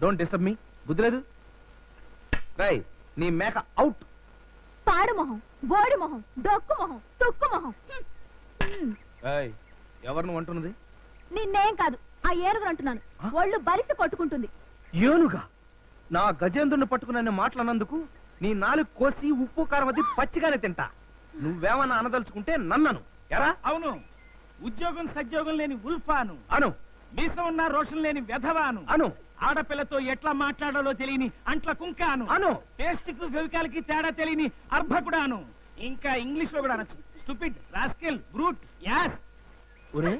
Don't disturb me. బుద్ధి లేదు. రై నీ మేక అవుట్. పాడు మొహం, బోడి మొహం, డొక్కు మొహం, తొక్కు మొహం. ఎవరు నువ్వు అంటున్నది? నిన్నేం కాదు, ఆ ఏనుగురు అంటున్నాను. ఒళ్ళు బలిసి కొట్టుకుంటుంది. ఏనుగా? నా గజేంద్రుని పట్టుకున్న మాటలన్నందుకు నీ నాలుగు కోసి ఉప్పు కారం అది పచ్చిగానే తింటా. నువ్వేమన్నా అనదలుచుకుంటే నన్నను. ఎరా? అవును. ఉద్యోగం సద్యోగం లేని ఉల్ఫాను అను. మీసం ఉన్న రోషన్ లేని వెధవాను అను. ఆడపిల్లతో ఎట్లా మాట్లాడాలో తెలియని అంట్ల కుంకాను. అను. టేస్ట్ కు ఫెవికాల్ కి తేడా తెలియని అర్భకుడాను. ఇంకా ఇంగ్లీష్ లో కూడా అనొచ్చు. Stupid, rascal, brute, ass. ఒరే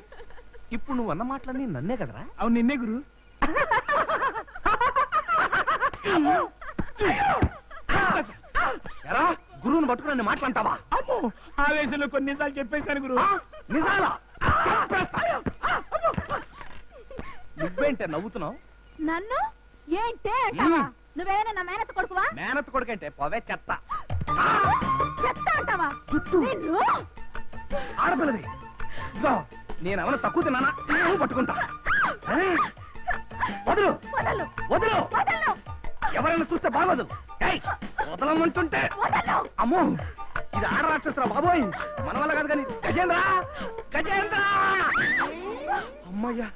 ఇప్పుడు నువ్వు అన్న మాటలన్నీ నన్నే కదరా? అవును, నిన్నే గురు. ఎరా గురువుని పట్టుకుని మాట్లాంటావా? అమ్మో, ఆవేశంలో కొన్ని నిజాలు చెప్పేశాను గురు. నిజాలా? నువ్వేంటే నవ్వుతున్నావు? నన్ను ఏంటే అంటావా? నువ్వేమైనా నా మేనత్త కొడుకువా? మేనత్ కొడుకంటే పోవే చెత్త. చెత్త అంటావా? నిన్ను ఆడపిల్లది. నేను ఎవరు తక్కువ తిన్నానా? నువ్వు పట్టుకుంటా. వదులు వదలు వదులు. వదలు. ఎవరైనా చూస్తే బాగోదు. వదలమంటుంటే. అమ్మో ఇది ఆడ రాక్షసురా బాబోయ్. మన వల్ల కాదు కానీ. గజేంద్ర, గజేంద్ర. అమ్మయ్యా.